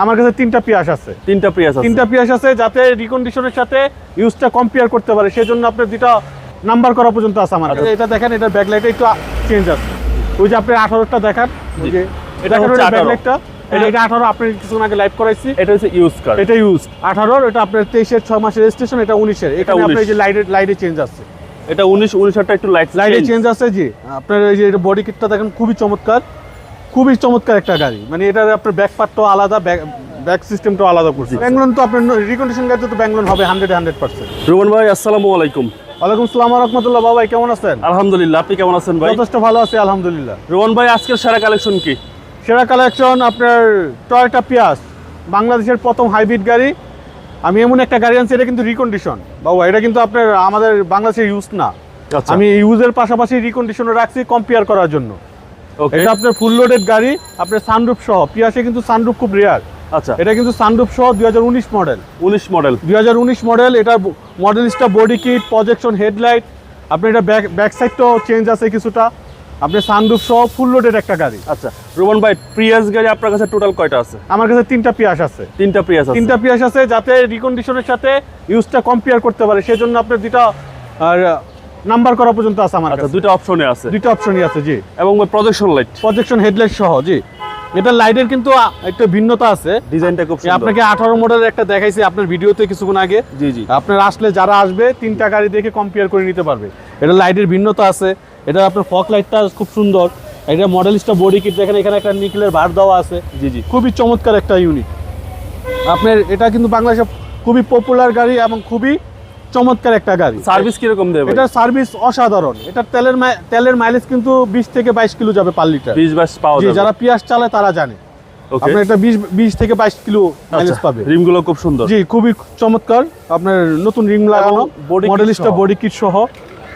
আমার কাছে তিনটা পিয়াস আছে। তিনটা পিয়াস আছে যাতে রিকন্ডিশনের সাথে ইউজটা কম্পেয়ার করতে পারে, সেজন্য আপনার দুটা নাম্বার করা পর্যন্ত আছে আমার কাছে। এটা দেখেন, এটা ব্যাকলাইটে একটু চেঞ্জ আছে। ওই যে আপনি 18টা দেখান, ওই যে এটা হচ্ছে ব্যাকলাইটটা, এটা 18 আপনি কিছুক্ষণ আগে লাইভ করাইছি। এটা হচ্ছে ইউজ কার্ড, এটা ইউজ 18, এটা আপনার 23-এর 6 মাসের রেজিস্ট্রেশন, এটা 19-এর। এখানে আপনার এই যে লাইটে চেঞ্জ আছে, এটা 19-19টা একটু লাইটে চেঞ্জ আছে। জি, আপনার এই যে বডি কিটটা দেখেন, খুবই চমৎকার, খুবই চমৎকার একটা গাড়ি। মানে এটার আপনার ব্যাক পার্টটাও আলাদা, ব্যাক সিস্টেমটাও আলাদা করছে। ব্যাংলোন তো আপনার রিকন্ডিশন গাড়ি তো ব্যাংলোন হবে 100%। রোমান ভাই আসসালামু আলাইকুম। ওয়ালাইকুম আসসালাম ওয়া রাহমাতুল্লাহ। বাবা ভাই কেমন আছেন? আলহামদুলিল্লাহ, আপনি কেমন আছেন ভাই? যথেষ্ট ভালো আছি আলহামদুলিল্লাহ। রোমান ভাই আজকের সেরা কালেকশন কি? সেরা কালেকশন আপনার টয়োটা পিয়াস, বাংলাদেশের প্রথম হাইব্রিড গাড়ি। আমি এমন একটা গাড়ি আনছি, এটা কিন্তু রিকন্ডিশন বাবা, এটা কিন্তু আপনার আমাদের বাংলাদেশের ইউজ না। আমি ইউজের পাশাপাশি রিকন্ডিশনও রাখছি কম্পেয়ার করার জন্য। এটা আপনার ফুল লোডেড গাড়ি, আপনার সানরুফ সহ। পিয়াসে কিন্তু সানরুফ খুব রেয়ার। আচ্ছা, এটা কিন্তু সানরুফ সহ 2019 মডেল। 2019 মডেল। এটা Modellista body kit, projection headlight, আপনার এটা ব্যাক সাইডটাও চেঞ্জ আছে কিছুটা। আপনি সানরুফ সহ ফুল লোডেড একটা গাড়ি। আচ্ছা রোমান ভাই, প্রিয়াস গাড়ি আপনার কাছে টোটাল কয়টা আছে? আমার কাছে তিনটা পিয়াস আছে। তিনটা পিয়াস আছে যাতে রিকন্ডিশনের সাথে ইউজটা কম্পেয়ার করতে পারে, সেজন্য আপনার দুটা নাম্বার করা পর্যন্ত আছে আমার কাছে। দুটো অপশনে আছে। দুটো অপশনই আছে জি। এবং প্রজেকশন হেডলাইট সহ জি। এটা লাইটের কিন্তু একটা ভিন্নতা আছে, ডিজাইনটা খুব সুন্দর। আপনাকে 18 মডেলের একটা দেখাইছি আপনার ভিডিওতে কিছুক্ষণ আগে। জি জি, আপনার আসলে যারা আসবে তিনটা গাড়ি দেখে কম্পেয়ার করে নিতে পারবে। এটা লাইটের ভিন্নতা আছে। এটা আপনার ফগ লাইটটা খুব সুন্দর। এটা মডেলিস্টা বডি কিট দেখেন, এখানে একটা নিকেলের বার দেওয়া আছে। জি জি, খুবই চমৎকার একটা ইউনিট। আপনার এটা কিন্তু বাংলাদেশে খুবই পপুলার গাড়ি এবং খুবই চমৎকার একটা গাড়ি। সার্ভিস কিরকম দেবে? এটা সার্ভিস অসাধারণ। এটা তেলের মাইলেজ কিন্তু 20 থেকে 22 কিলো যাবে পার লিটার। 20-22 পাওয়া যাবে। যারা পিয়াস চালায় তারা জানে। আপনার এটা 20 থেকে 22 কিলো মাইলেজ পাবে। রিমগুলো খুব সুন্দর। জি, খুবই চমৎকার। আপনার নতুন রিম লাগানো, মডেলিস্টা বডি কিট সহ।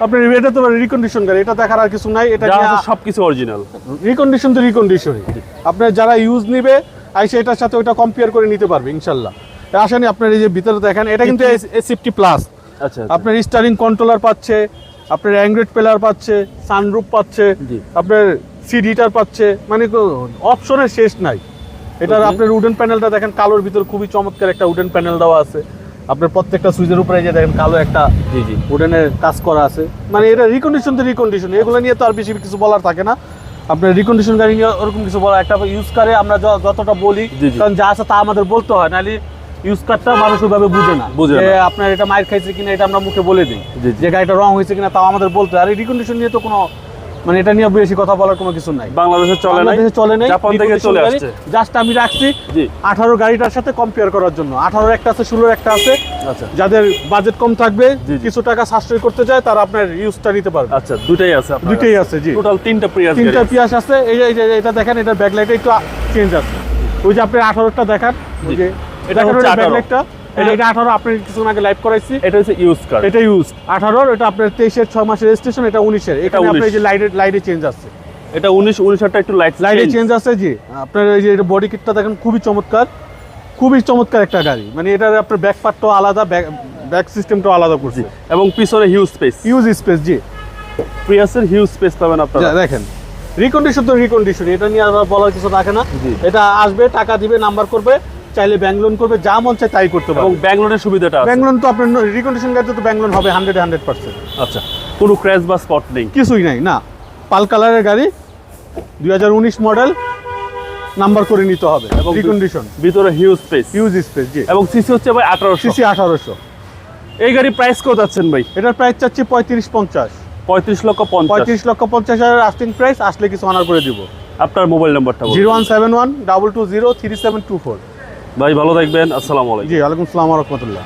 আপনার এটা তো রিকন্ডিশন গাড়ি, এটা দেখার আর কিছু নাই। এটা সবকিছু অরিজিনাল। রিকন্ডিশন তো রিকন্ডিশনই। আপনার যারা ইউজ নিবে আইসে এটার সাথে ওটা কম্পেয়ার করে নিতে পারবে ইনশাআল্লাহ। আসেনি আপনার এই যে ভিতরে দেখেন, এটা কিন্তু এসএফটি প্লাস। আচ্ছা, আপনার স্টারিং কন্ট্রোলার পাচ্ছে, আপনার অ্যান্ড্রয়েড প্লেয়ার পাচ্ছে, সানরুফ পাচ্ছে, আপনার সিট হিটার পাচ্ছে, মানে অপশনের শেষ নাই। এটার আপনার উডেন প্যানেলটা দেখেন, কালোর ভিতর খুবই চমৎকার একটা উডেন প্যানেল দেওয়া আছে। আপনার প্রত্যেকটা সুইচের উপরে যে দেখেন কালো একটা উডেনের কাজ করা আছে। মানে এটা রিকন্ডিশন তো রিকন্ডিশন, এগুলো নিয়ে তো আর বেশি কিছু বলার থাকে না। আপনার রিকন্ডিশন গাড়ি নিয়ে ওরকম কিছু বলা, একটা ইউজ করে আমরা যতটা বলি, কারণ যা আছে তা আমাদের বলতে হয়, নাহলে ইউজ কারটা মানুষ ওইভাবে বুঝে না যে আপনার এটা মাইর খাইছে কিনা, এটা আমরা মুখে বলে দিই যে গাড়িটা রং হয়েছে কিনা, তাও আমাদের বলতে হয়। আর এই রিকন্ডিশন নিয়ে তো কোনো মানে এটা নিয়ে বেশি কথা বলার কোনো কিছু নাই। বাংলাদেশে চলে নাই, জাপান থেকে চলে আসছে। জাস্ট আমি রাখছি 18 গাড়িটার সাথে কম্পেয়ার করার জন্য। 18 একটা আছে, 16 একটা আছে। আচ্ছা, যাদের বাজেট কম থাকবে, কিছু টাকা সাশ্রয় করতে চায়, তারা আপনার ইউজটা নিতে পারবে। আচ্ছা, দুটাই আছে আপনার? দুটাই আছে জি। টোটাল তিনটা পিয়াস আছে। এই যে এটা দেখেন, এটা ব্যাকলাইটে একটু চেঞ্জ আছে। ওই যে আপনি 18টা দেখান, ওই যে এটা হচ্ছে ব্যাকলাইটটা, এটা 18 আপনি কিছুক্ষণ আগে লাইভ করাইছি। এটা হচ্ছে ইউজ কার্ড, এটা ইউজ 18, এটা আপনার 23-এর 6 মাসের রেজিস্ট্রেশন, এটা 19-এর। এখানে আপনার এই যে লাইটে চেঞ্জ আছে। এটা 19-19টা একটু লাইটে চেঞ্জ আছে জি। আপনার এই যে বডি কিটটা দেখেন, খুবই চমৎকার, খুবই চমৎকার একটা গাড়ি। মানে এটার আপনার ব্যাক পার্টটাও আলাদা, ব্যাক সিস্টেমটাও আলাদা করছে। এবং পিছনে হিউজ স্পেস জি। প্রিয়াসের হিউজ স্পেস পাবেন আপনারা। দেখেন রিকন্ডিশন তো রিকন্ডিশন, এটা নিয়ে আর বলার কিছু থাকে না। এটা আসবে, টাকা দিবে, নাম্বার করবে, চাইলে ব্যাংক লোন করবে, যা মন চায় তাই করতে পারবে। এবং ব্যাংক লোনের সুবিধাটা আছে। ব্যাংক লোন তো আপনার রিকন্ডিশন গাড়িতে তো ব্যাংক লোন হবে 100%। আচ্ছা, কোনো ক্র্যাশ বা স্পট নেই? কিছুই নাই না। পাল কালারের গাড়ি, 2019 মডেল, নাম্বার করে নিতে হবে। এবং রিকন্ডিশন, ভিতরে হিউজ স্পেস জি। এবং সিসি হচ্ছে ভাই 1800। সিসি 1800। এই গাড়ি প্রাইস কত যাচ্ছেন ভাই? এটার প্রাইস চাচ্ছি 35-50। 35,50,000 আস্কিং প্রাইস। আসলে কিছু অনার করে দিব। আপনার মোবাইল নাম্বারটা বলুন। 0171-220-3724। ভাই ভালো থাকবেন, আসসালামু আলাইকুম। জি, ওয়ালাইকুম আসসালাম ওয়া রাহমাতুল্লাহ।